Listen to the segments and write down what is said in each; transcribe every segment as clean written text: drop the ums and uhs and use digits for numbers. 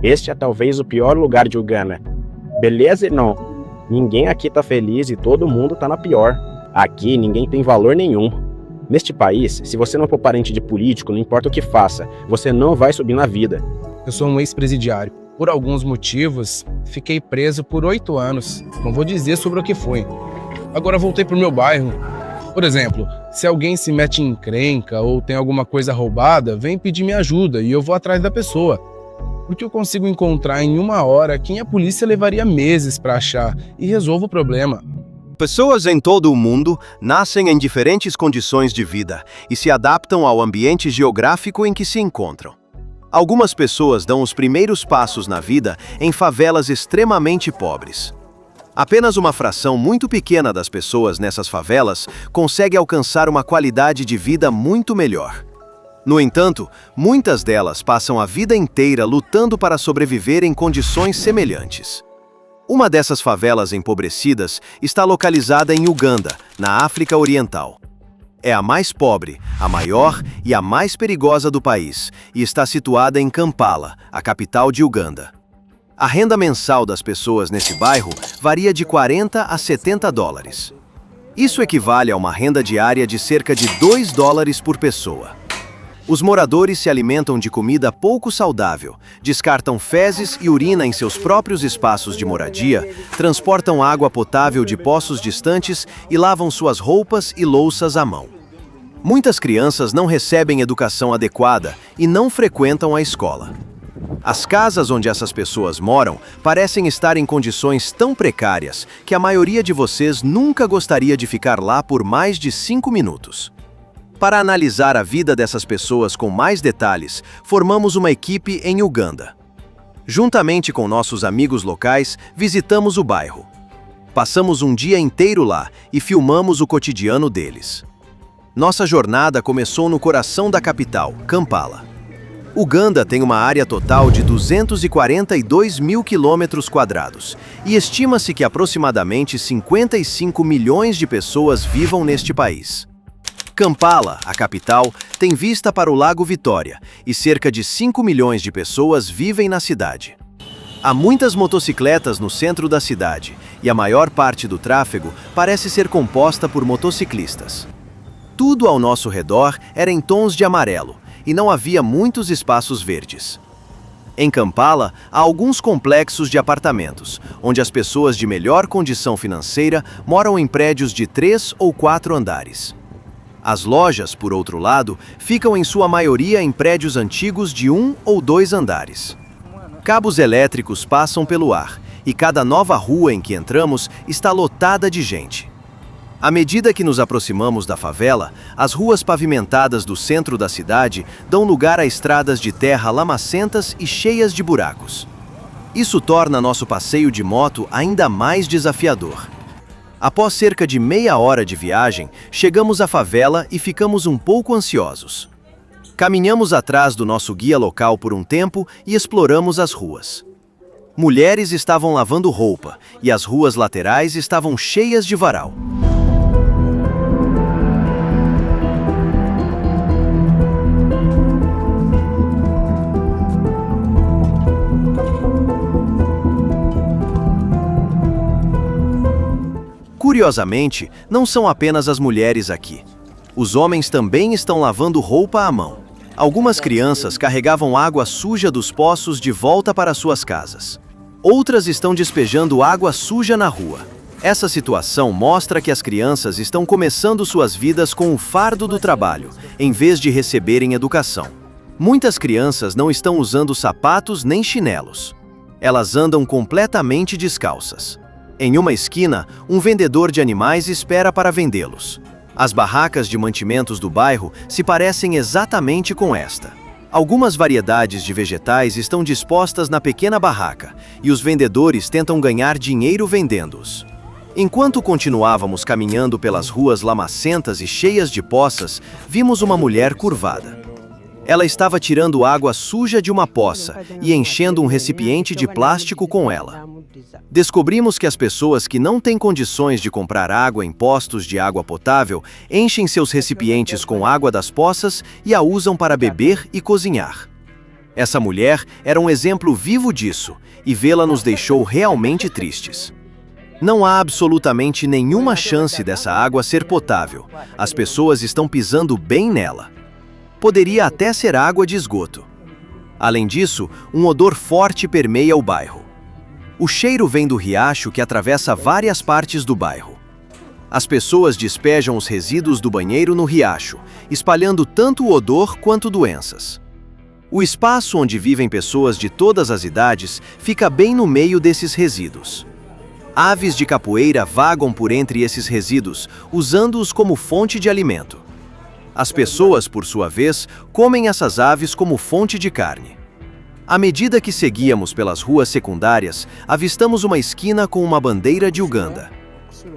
Este é talvez o pior lugar de Uganda. Beleza, não? Ninguém aqui tá feliz e todo mundo tá na pior. Aqui ninguém tem valor nenhum. Neste país, se você não for parente de político, não importa o que faça, você não vai subir na vida. Eu sou um ex-presidiário. Por alguns motivos, fiquei preso por 8 anos. Não vou dizer sobre o que foi. Agora voltei pro meu bairro. Por exemplo, se alguém se mete em encrenca ou tem alguma coisa roubada, vem pedir minha ajuda e eu vou atrás da pessoa. Porque eu consigo encontrar em 1 hora quem a polícia levaria meses para achar e resolvo o problema. Pessoas em todo o mundo nascem em diferentes condições de vida e se adaptam ao ambiente geográfico em que se encontram. Algumas pessoas dão os primeiros passos na vida em favelas extremamente pobres. Apenas uma fração muito pequena das pessoas nessas favelas consegue alcançar uma qualidade de vida muito melhor. No entanto, muitas delas passam a vida inteira lutando para sobreviver em condições semelhantes. Uma dessas favelas empobrecidas está localizada em Uganda, na África Oriental. É a mais pobre, a maior e a mais perigosa do país, e está situada em Kampala, a capital de Uganda. A renda mensal das pessoas nesse bairro varia de 40 a 70 dólares. Isso equivale a uma renda diária de cerca de 2 dólares por pessoa. Os moradores se alimentam de comida pouco saudável, descartam fezes e urina em seus próprios espaços de moradia, transportam água potável de poços distantes e lavam suas roupas e louças à mão. Muitas crianças não recebem educação adequada e não frequentam a escola. As casas onde essas pessoas moram parecem estar em condições tão precárias que a maioria de vocês nunca gostaria de ficar lá por mais de 5 minutos. Para analisar a vida dessas pessoas com mais detalhes, formamos uma equipe em Uganda. Juntamente com nossos amigos locais, visitamos o bairro. Passamos um dia inteiro lá e filmamos o cotidiano deles. Nossa jornada começou no coração da capital, Kampala. Uganda tem uma área total de 242 mil quilômetros quadrados e estima-se que aproximadamente 55 milhões de pessoas vivam neste país. Kampala, a capital, tem vista para o Lago Vitória e cerca de 5 milhões de pessoas vivem na cidade. Há muitas motocicletas no centro da cidade e a maior parte do tráfego parece ser composta por motociclistas. Tudo ao nosso redor era em tons de amarelo e não havia muitos espaços verdes. Em Kampala, há alguns complexos de apartamentos, onde as pessoas de melhor condição financeira moram em prédios de 3 ou 4 andares. As lojas, por outro lado, ficam em sua maioria em prédios antigos de 1 ou 2 andares. Cabos elétricos passam pelo ar, e cada nova rua em que entramos está lotada de gente. À medida que nos aproximamos da favela, as ruas pavimentadas do centro da cidade dão lugar a estradas de terra lamacentas e cheias de buracos. Isso torna nosso passeio de moto ainda mais desafiador. Após cerca de meia hora de viagem, chegamos à favela e ficamos um pouco ansiosos. Caminhamos atrás do nosso guia local por um tempo e exploramos as ruas. Mulheres estavam lavando roupa e as ruas laterais estavam cheias de varal. Curiosamente, não são apenas as mulheres aqui. Os homens também estão lavando roupa à mão. Algumas crianças carregavam água suja dos poços de volta para suas casas. Outras estão despejando água suja na rua. Essa situação mostra que as crianças estão começando suas vidas com o fardo do trabalho, em vez de receberem educação. Muitas crianças não estão usando sapatos nem chinelos. Elas andam completamente descalças. Em uma esquina, um vendedor de animais espera para vendê-los. As barracas de mantimentos do bairro se parecem exatamente com esta. Algumas variedades de vegetais estão dispostas na pequena barraca, e os vendedores tentam ganhar dinheiro vendendo-os. Enquanto continuávamos caminhando pelas ruas lamacentas e cheias de poças, vimos uma mulher curvada. Ela estava tirando água suja de uma poça e enchendo um recipiente de plástico com ela. Descobrimos que as pessoas que não têm condições de comprar água em postos de água potável enchem seus recipientes com água das poças e a usam para beber e cozinhar. Essa mulher era um exemplo vivo disso, e vê-la nos deixou realmente tristes. Não há absolutamente nenhuma chance dessa água ser potável. As pessoas estão pisando bem nela. Poderia até ser água de esgoto. Além disso, um odor forte permeia o bairro. O cheiro vem do riacho que atravessa várias partes do bairro. As pessoas despejam os resíduos do banheiro no riacho, espalhando tanto o odor quanto doenças. O espaço onde vivem pessoas de todas as idades fica bem no meio desses resíduos. Aves de capoeira vagam por entre esses resíduos, usando-os como fonte de alimento. As pessoas, por sua vez, comem essas aves como fonte de carne. À medida que seguíamos pelas ruas secundárias, avistamos uma esquina com uma bandeira de Uganda.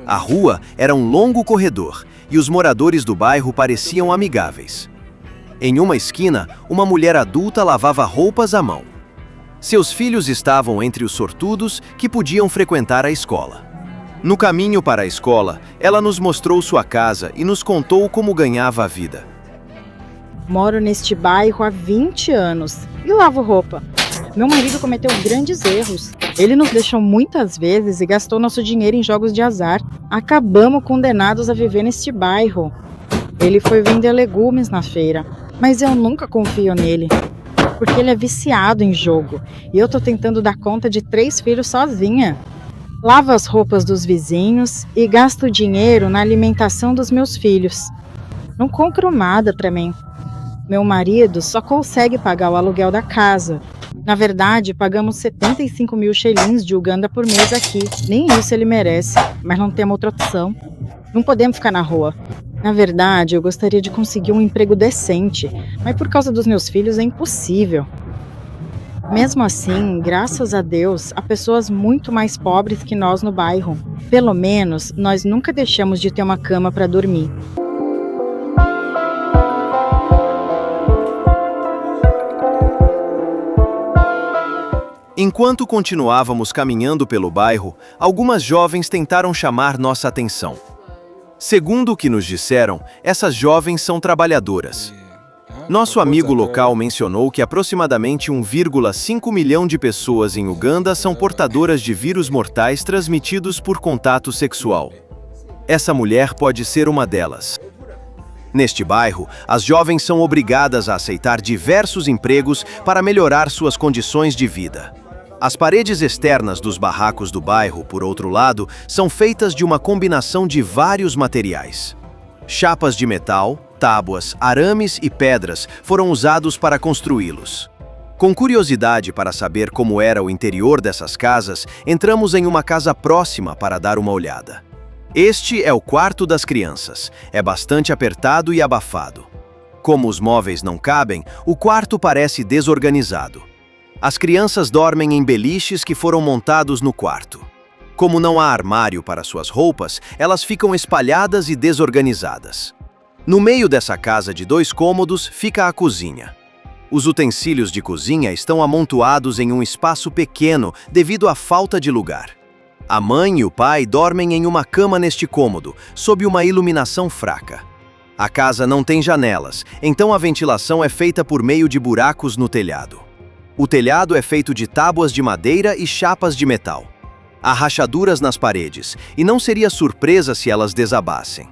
A rua era um longo corredor e os moradores do bairro pareciam amigáveis. Em uma esquina, uma mulher adulta lavava roupas à mão. Seus filhos estavam entre os sortudos que podiam frequentar a escola. No caminho para a escola, ela nos mostrou sua casa e nos contou como ganhava a vida. Moro neste bairro há 20 anos e lavo roupa. Meu marido cometeu grandes erros. Ele nos deixou muitas vezes e gastou nosso dinheiro em jogos de azar. Acabamos condenados a viver neste bairro. Ele foi vender legumes na feira, mas eu nunca confio nele, porque ele é viciado em jogo e eu tô tentando dar conta de 3 filhos sozinha. Lavo as roupas dos vizinhos e gasto dinheiro na alimentação dos meus filhos. Não compro nada para mim. Meu marido só consegue pagar o aluguel da casa. Na verdade, pagamos 75 mil shillings de Uganda por mês aqui. Nem isso ele merece, mas não temos outra opção. Não podemos ficar na rua. Na verdade, eu gostaria de conseguir um emprego decente, mas por causa dos meus filhos é impossível. Mesmo assim, graças a Deus, há pessoas muito mais pobres que nós no bairro. Pelo menos, nós nunca deixamos de ter uma cama para dormir. Enquanto continuávamos caminhando pelo bairro, algumas jovens tentaram chamar nossa atenção. Segundo o que nos disseram, essas jovens são trabalhadoras. Nosso amigo local mencionou que aproximadamente 1,5 milhão de pessoas em Uganda são portadoras de vírus mortais transmitidos por contato sexual. Essa mulher pode ser uma delas. Neste bairro, as jovens são obrigadas a aceitar diversos empregos para melhorar suas condições de vida. As paredes externas dos barracos do bairro, por outro lado, são feitas de uma combinação de vários materiais. Chapas de metal, tábuas, arames e pedras foram usados para construí-los. Com curiosidade para saber como era o interior dessas casas, entramos em uma casa próxima para dar uma olhada. Este é o quarto das crianças. É bastante apertado e abafado. Como os móveis não cabem, o quarto parece desorganizado. As crianças dormem em beliches que foram montados no quarto. Como não há armário para suas roupas, elas ficam espalhadas e desorganizadas. No meio dessa casa de 2 cômodos fica a cozinha. Os utensílios de cozinha estão amontoados em um espaço pequeno devido à falta de lugar. A mãe e o pai dormem em uma cama neste cômodo, sob uma iluminação fraca. A casa não tem janelas, então a ventilação é feita por meio de buracos no telhado. O telhado é feito de tábuas de madeira e chapas de metal. Há rachaduras nas paredes, e não seria surpresa se elas desabassem.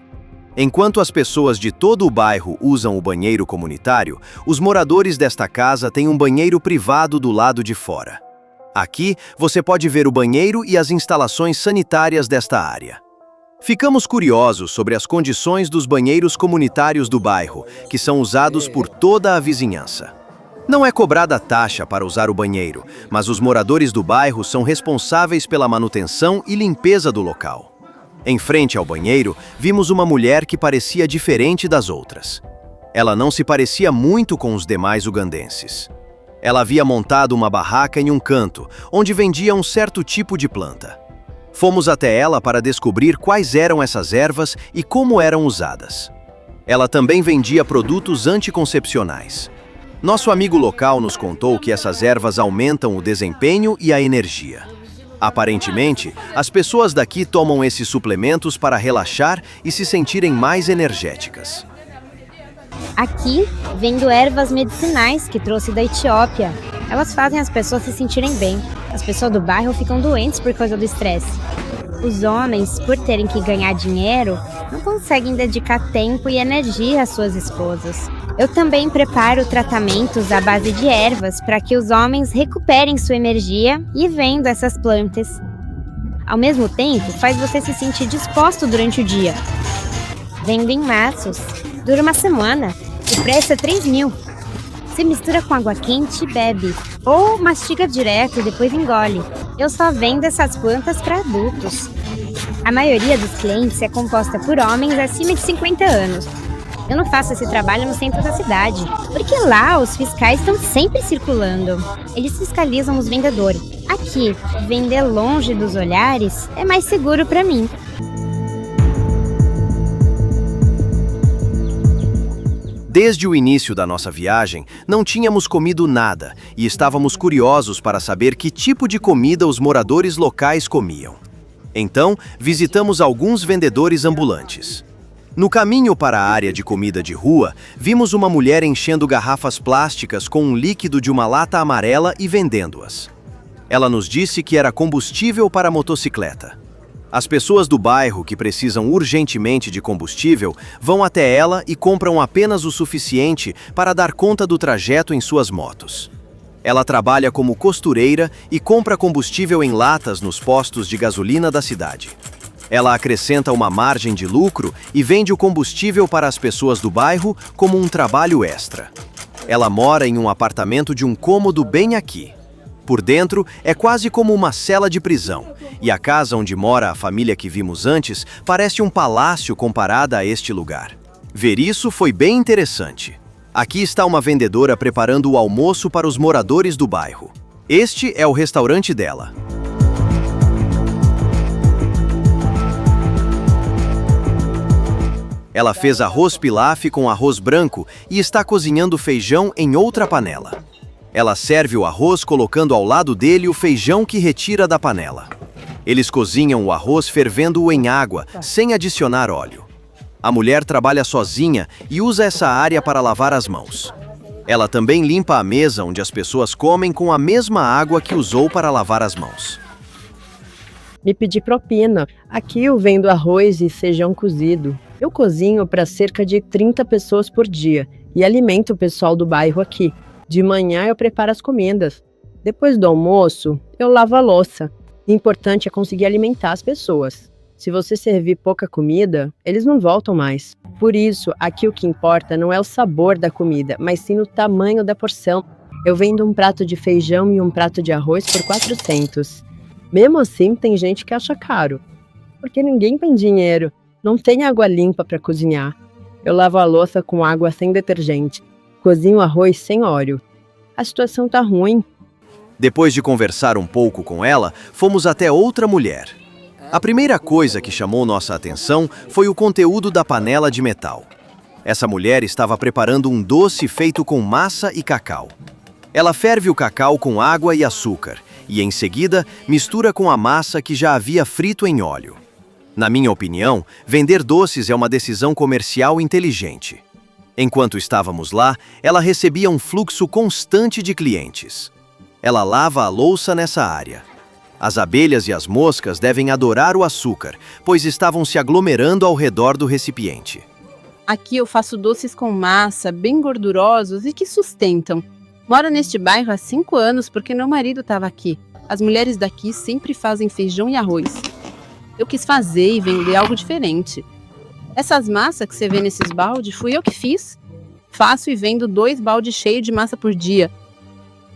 Enquanto as pessoas de todo o bairro usam o banheiro comunitário, os moradores desta casa têm um banheiro privado do lado de fora. Aqui, você pode ver o banheiro e as instalações sanitárias desta área. Ficamos curiosos sobre as condições dos banheiros comunitários do bairro, que são usados por toda a vizinhança. Não é cobrada taxa para usar o banheiro, mas os moradores do bairro são responsáveis pela manutenção e limpeza do local. Em frente ao banheiro, vimos uma mulher que parecia diferente das outras. Ela não se parecia muito com os demais ugandenses. Ela havia montado uma barraca em um canto, onde vendia um certo tipo de planta. Fomos até ela para descobrir quais eram essas ervas e como eram usadas. Ela também vendia produtos anticoncepcionais. Nosso amigo local nos contou que essas ervas aumentam o desempenho e a energia. Aparentemente, as pessoas daqui tomam esses suplementos para relaxar e se sentirem mais energéticas. Aqui, vendo ervas medicinais que trouxe da Etiópia. Elas fazem as pessoas se sentirem bem. As pessoas do bairro ficam doentes por causa do estresse. Os homens, por terem que ganhar dinheiro, não conseguem dedicar tempo e energia às suas esposas. Eu também preparo tratamentos à base de ervas para que os homens recuperem sua energia e vendo essas plantas. Ao mesmo tempo, faz você se sentir disposto durante o dia. Vendo em maços. Dura uma semana. O preço é 3.000. Você mistura com água quente e bebe. Ou mastiga direto e depois engole. Eu só vendo essas plantas para adultos. A maioria dos clientes é composta por homens acima de 50 anos. Eu não faço esse trabalho no centro da cidade, porque lá os fiscais estão sempre circulando. Eles fiscalizam os vendedores. Aqui, vender longe dos olhares é mais seguro para mim. Desde o início da nossa viagem, não tínhamos comido nada e estávamos curiosos para saber que tipo de comida os moradores locais comiam. Então, visitamos alguns vendedores ambulantes. No caminho para a área de comida de rua, vimos uma mulher enchendo garrafas plásticas com um líquido de uma lata amarela e vendendo-as. Ela nos disse que era combustível para a motocicleta. As pessoas do bairro que precisam urgentemente de combustível vão até ela e compram apenas o suficiente para dar conta do trajeto em suas motos. Ela trabalha como costureira e compra combustível em latas nos postos de gasolina da cidade. Ela acrescenta uma margem de lucro e vende o combustível para as pessoas do bairro como um trabalho extra. Ela mora em um apartamento de um cômodo bem aqui. Por dentro, é quase como uma cela de prisão, e a casa onde mora a família que vimos antes parece um palácio comparada a este lugar. Ver isso foi bem interessante. Aqui está uma vendedora preparando o almoço para os moradores do bairro. Este é o restaurante dela. Ela fez arroz pilaf com arroz branco e está cozinhando feijão em outra panela. Ela serve o arroz colocando ao lado dele o feijão que retira da panela. Eles cozinham o arroz fervendo-o em água, sem adicionar óleo. A mulher trabalha sozinha e usa essa área para lavar as mãos. Ela também limpa a mesa onde as pessoas comem com a mesma água que usou para lavar as mãos. Me pedi propina. Aqui eu vendo arroz e feijão cozido. Eu cozinho para cerca de 30 pessoas por dia e alimento o pessoal do bairro aqui. De manhã eu preparo as comidas. Depois do almoço, eu lavo a louça. O importante é conseguir alimentar as pessoas. Se você servir pouca comida, eles não voltam mais. Por isso, aqui o que importa não é o sabor da comida, mas sim o tamanho da porção. Eu vendo um prato de feijão e um prato de arroz por 400. Mesmo assim, tem gente que acha caro. Porque ninguém tem dinheiro. Não tem água limpa para cozinhar. Eu lavo a louça com água sem detergente. Cozinho arroz sem óleo. A situação tá ruim. Depois de conversar um pouco com ela, fomos até outra mulher. A primeira coisa que chamou nossa atenção foi o conteúdo da panela de metal. Essa mulher estava preparando um doce feito com massa e cacau. Ela ferve o cacau com água e açúcar e, em seguida, mistura com a massa que já havia frito em óleo. Na minha opinião, vender doces é uma decisão comercial inteligente. Enquanto estávamos lá, ela recebia um fluxo constante de clientes. Ela lava a louça nessa área. As abelhas e as moscas devem adorar o açúcar, pois estavam se aglomerando ao redor do recipiente. Aqui eu faço doces com massa, bem gordurosos e que sustentam. Moro neste bairro há 5 anos porque meu marido estava aqui. As mulheres daqui sempre fazem feijão e arroz. Eu quis fazer e vender algo diferente. Essas massas que você vê nesses baldes, fui eu que fiz. Faço e vendo 2 baldes cheios de massa por dia.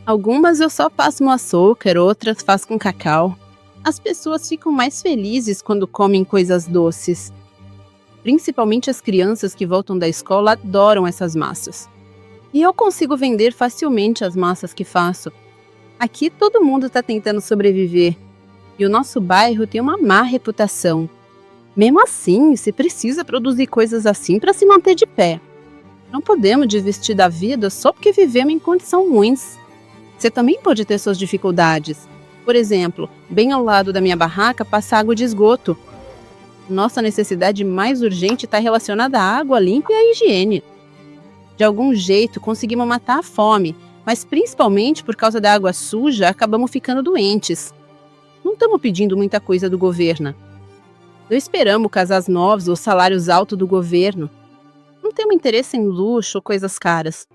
Algumas eu só passo no açúcar, outras faço com cacau. As pessoas ficam mais felizes quando comem coisas doces. Principalmente as crianças que voltam da escola adoram essas massas. E eu consigo vender facilmente as massas que faço. Aqui todo mundo está tentando sobreviver. E o nosso bairro tem uma má reputação. Mesmo assim, se precisa produzir coisas assim para se manter de pé. Não podemos desistir da vida só porque vivemos em condições ruins. Você também pode ter suas dificuldades. Por exemplo, bem ao lado da minha barraca passa água de esgoto. Nossa necessidade mais urgente está relacionada à água limpa e à higiene. De algum jeito, conseguimos matar a fome, mas principalmente por causa da água suja, acabamos ficando doentes. Não estamos pedindo muita coisa do governo. Não esperamos casas novas ou salários altos do governo. Não temos interesse em luxo ou coisas caras.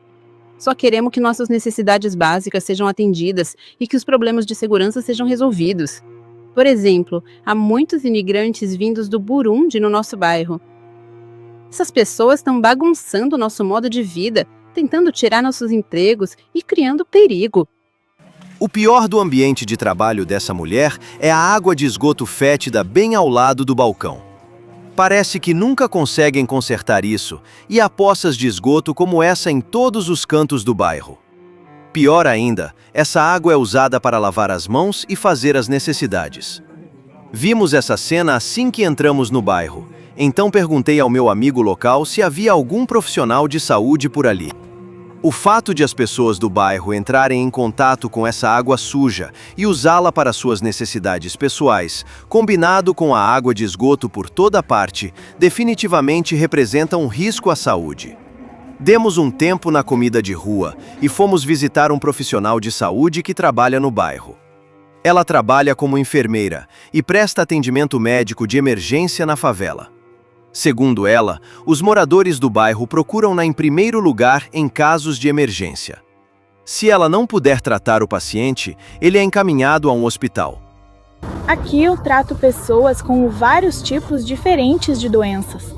Só queremos que nossas necessidades básicas sejam atendidas e que os problemas de segurança sejam resolvidos. Por exemplo, há muitos imigrantes vindos do Burundi no nosso bairro. Essas pessoas estão bagunçando o nosso modo de vida, tentando tirar nossos empregos e criando perigo. O pior do ambiente de trabalho dessa mulher é a água de esgoto fétida bem ao lado do balcão. Parece que nunca conseguem consertar isso, e há poças de esgoto como essa em todos os cantos do bairro. Pior ainda, essa água é usada para lavar as mãos e fazer as necessidades. Vimos essa cena assim que entramos no bairro, então perguntei ao meu amigo local se havia algum profissional de saúde por ali. O fato de as pessoas do bairro entrarem em contato com essa água suja e usá-la para suas necessidades pessoais, combinado com a água de esgoto por toda parte, definitivamente representa um risco à saúde. Demos um tempo na comida de rua e fomos visitar um profissional de saúde que trabalha no bairro. Ela trabalha como enfermeira e presta atendimento médico de emergência na favela. Segundo ela, os moradores do bairro procuram-na em primeiro lugar em casos de emergência. Se ela não puder tratar o paciente, ele é encaminhado a um hospital. Aqui eu trato pessoas com vários tipos diferentes de doenças.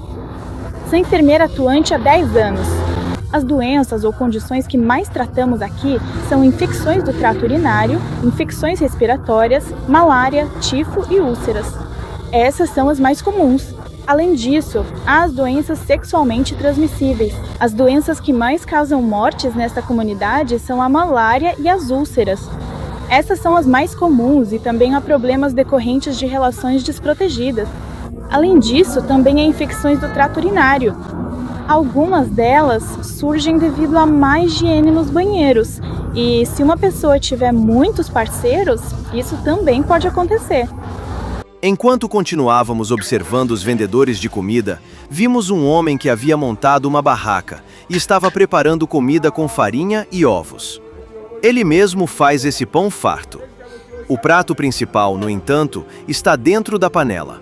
Sou enfermeira atuante há 10 anos. As doenças ou condições que mais tratamos aqui são infecções do trato urinário, infecções respiratórias, malária, tifo e úlceras. Essas são as mais comuns. Além disso, há as doenças sexualmente transmissíveis. As doenças que mais causam mortes nesta comunidade são a malária e as úlceras. Essas são as mais comuns e também há problemas decorrentes de relações desprotegidas. Além disso, também há infecções do trato urinário. Algumas delas surgem devido à má higiene nos banheiros. E se uma pessoa tiver muitos parceiros, isso também pode acontecer. Enquanto continuávamos observando os vendedores de comida, vimos um homem que havia montado uma barraca e estava preparando comida com farinha e ovos. Ele mesmo faz esse pão farto. O prato principal, no entanto, está dentro da panela.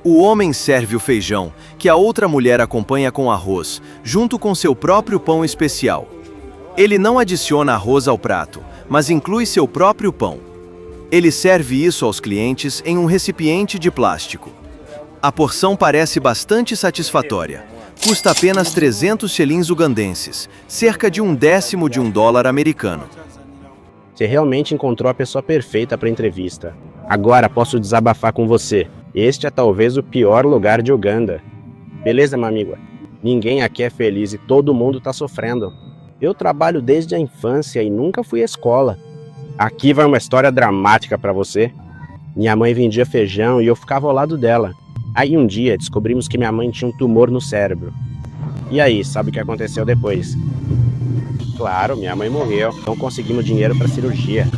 O homem serve o feijão, que a outra mulher acompanha com arroz, junto com seu próprio pão especial. Ele não adiciona arroz ao prato, mas inclui seu próprio pão. Ele serve isso aos clientes em um recipiente de plástico. A porção parece bastante satisfatória. Custa apenas 300 shillings ugandenses, cerca de $0,10 de $1 americano. Você realmente encontrou a pessoa perfeita para a entrevista. Agora posso desabafar com você. Este é talvez o pior lugar de Uganda. Beleza, meu amigo? Ninguém aqui é feliz e todo mundo está sofrendo. Eu trabalho desde a infância e nunca fui à escola. Aqui vai uma história dramática para você. Minha mãe vendia feijão e eu ficava ao lado dela. Aí um dia descobrimos que minha mãe tinha um tumor no cérebro. E aí, sabe o que aconteceu depois? Claro, minha mãe morreu, então conseguimos dinheiro para cirurgia.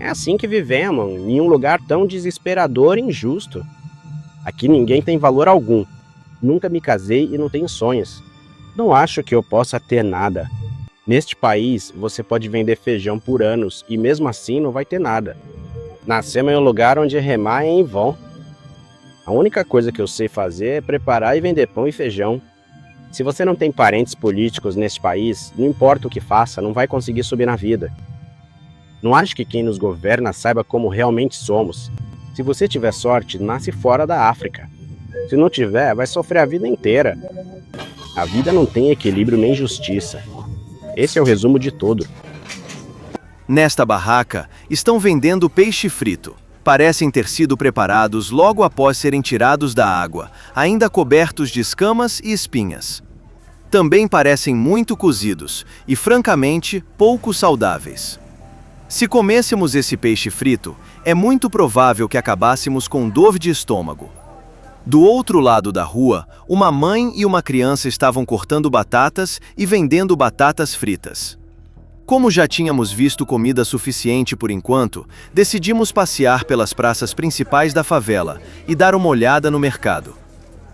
É assim que vivemos, em um lugar tão desesperador e injusto. Aqui ninguém tem valor algum. Nunca me casei e não tenho sonhos. Não acho que eu possa ter nada. Neste país, você pode vender feijão por anos e mesmo assim não vai ter nada. Nascemos em um lugar onde remar é em vão. A única coisa que eu sei fazer é preparar e vender pão e feijão. Se você não tem parentes políticos neste país, não importa o que faça, não vai conseguir subir na vida. Não acho que quem nos governa saiba como realmente somos. Se você tiver sorte, nasce fora da África. Se não tiver, vai sofrer a vida inteira. A vida não tem equilíbrio nem justiça. Esse é o resumo de tudo. Nesta barraca, estão vendendo peixe frito. Parecem ter sido preparados logo após serem tirados da água, ainda cobertos de escamas e espinhas. Também parecem muito cozidos e, francamente, pouco saudáveis. Se comêssemos esse peixe frito, é muito provável que acabássemos com dor de estômago. Do outro lado da rua, uma mãe e uma criança estavam cortando batatas e vendendo batatas fritas. Como já tínhamos visto comida suficiente por enquanto, decidimos passear pelas praças principais da favela e dar uma olhada no mercado.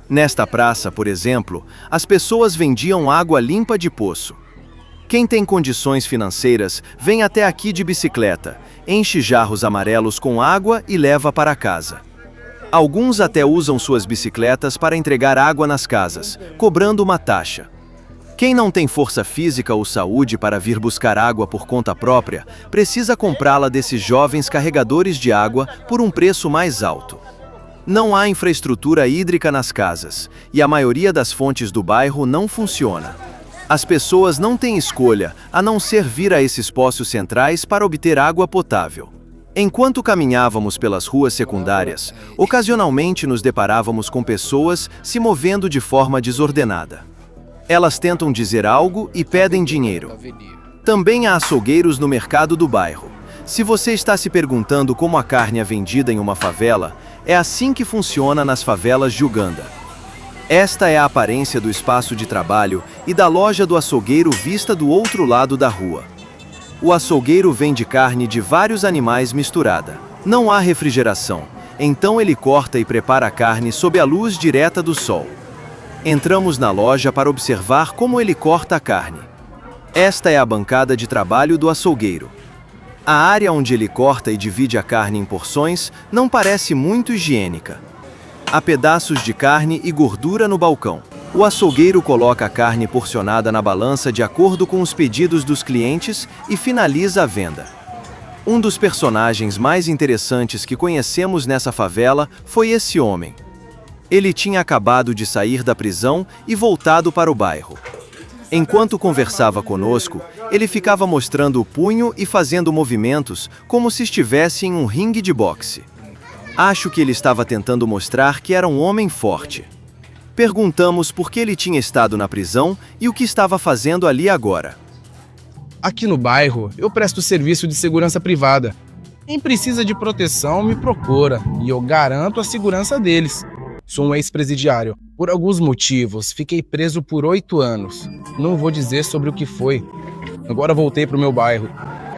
Nesta praça, por exemplo, as pessoas vendiam água limpa de poço. Quem tem condições financeiras vem até aqui de bicicleta, enche jarros amarelos com água e leva para casa. Alguns até usam suas bicicletas para entregar água nas casas, cobrando uma taxa. Quem não tem força física ou saúde para vir buscar água por conta própria, precisa comprá-la desses jovens carregadores de água por um preço mais alto. Não há infraestrutura hídrica nas casas, e a maioria das fontes do bairro não funciona. As pessoas não têm escolha a não ser vir a esses poços centrais para obter água potável. Enquanto caminhávamos pelas ruas secundárias, ocasionalmente nos deparávamos com pessoas se movendo de forma desordenada. Elas tentam dizer algo e pedem dinheiro. Também há açougueiros no mercado do bairro. Se você está se perguntando como a carne é vendida em uma favela, é assim que funciona nas favelas de Uganda. Esta é a aparência do espaço de trabalho e da loja do açougueiro vista do outro lado da rua. O açougueiro vende carne de vários animais misturada. Não há refrigeração, então ele corta e prepara a carne sob a luz direta do sol. Entramos na loja para observar como ele corta a carne. Esta é a bancada de trabalho do açougueiro. A área onde ele corta e divide a carne em porções não parece muito higiênica. Há pedaços de carne e gordura no balcão. O açougueiro coloca a carne porcionada na balança de acordo com os pedidos dos clientes e finaliza a venda. Um dos personagens mais interessantes que conhecemos nessa favela foi esse homem. Ele tinha acabado de sair da prisão e voltado para o bairro. Enquanto conversava conosco, ele ficava mostrando o punho e fazendo movimentos como se estivesse em um ringue de boxe. Acho que ele estava tentando mostrar que era um homem forte. Perguntamos por que ele tinha estado na prisão e o que estava fazendo ali agora. Aqui no bairro, eu presto serviço de segurança privada. Quem precisa de proteção me procura e eu garanto a segurança deles. Sou um ex-presidiário. Por alguns motivos, fiquei preso por 8 anos. Não vou dizer sobre o que foi. Agora voltei para o meu bairro.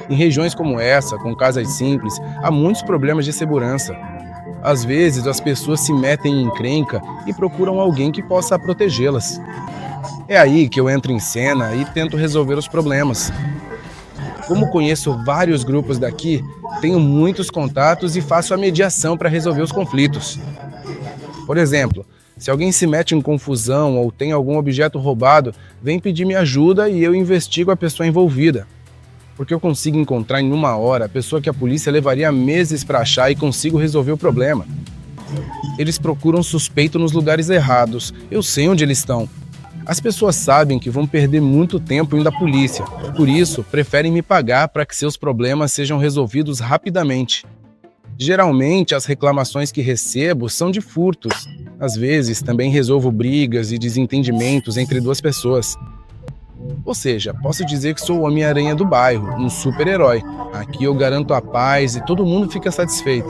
Em regiões como essa, com casas simples, há muitos problemas de segurança. Às vezes, as pessoas se metem em encrenca e procuram alguém que possa protegê-las. É aí que eu entro em cena e tento resolver os problemas. Como conheço vários grupos daqui, tenho muitos contatos e faço a mediação para resolver os conflitos. Por exemplo, se alguém se mete em confusão ou tem algum objeto roubado, vem pedir minha ajuda e eu investigo a pessoa envolvida. Porque eu consigo encontrar em 1 hora a pessoa que a polícia levaria meses para achar e consigo resolver o problema. Eles procuram suspeito nos lugares errados, eu sei onde eles estão. As pessoas sabem que vão perder muito tempo indo à polícia, por isso preferem me pagar para que seus problemas sejam resolvidos rapidamente. Geralmente, as reclamações que recebo são de furtos. Às vezes, também resolvo brigas e desentendimentos entre 2 pessoas. Ou seja, posso dizer que sou o Homem-Aranha do bairro, um super-herói. Aqui eu garanto a paz e todo mundo fica satisfeito.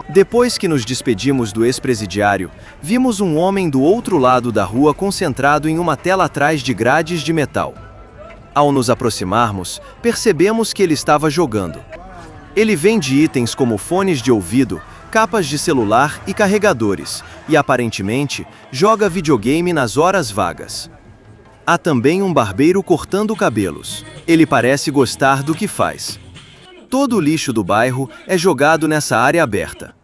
Depois que nos despedimos do ex-presidiário, vimos um homem do outro lado da rua concentrado em uma tela atrás de grades de metal. Ao nos aproximarmos, percebemos que ele estava jogando. Ele vende itens como fones de ouvido, capas de celular e carregadores, e aparentemente joga videogame nas horas vagas. Há também um barbeiro cortando cabelos. Ele parece gostar do que faz. Todo o lixo do bairro é jogado nessa área aberta.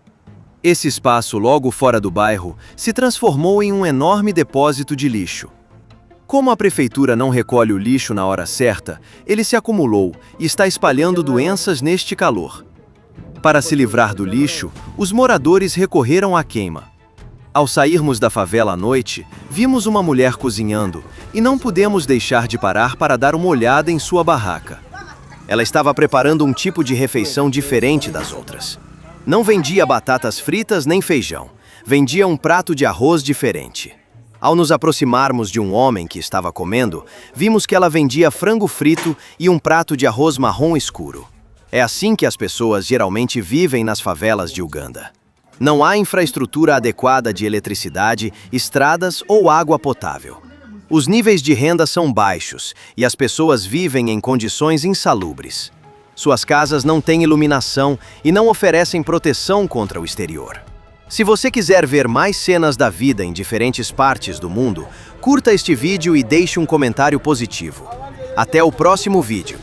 Esse espaço logo fora do bairro se transformou em um enorme depósito de lixo. Como a prefeitura não recolhe o lixo na hora certa, ele se acumulou e está espalhando doenças neste calor. Para se livrar do lixo, os moradores recorreram à queima. Ao sairmos da favela à noite, vimos uma mulher cozinhando e não pudemos deixar de parar para dar uma olhada em sua barraca. Ela estava preparando um tipo de refeição diferente das outras. Não vendia batatas fritas nem feijão. Vendia um prato de arroz diferente. Ao nos aproximarmos de um homem que estava comendo, vimos que ela vendia frango frito e um prato de arroz marrom escuro. É assim que as pessoas geralmente vivem nas favelas de Uganda. Não há infraestrutura adequada de eletricidade, estradas ou água potável. Os níveis de renda são baixos e as pessoas vivem em condições insalubres. Suas casas não têm iluminação e não oferecem proteção contra o exterior. Se você quiser ver mais cenas da vida em diferentes partes do mundo, curta este vídeo e deixe um comentário positivo. Até o próximo vídeo.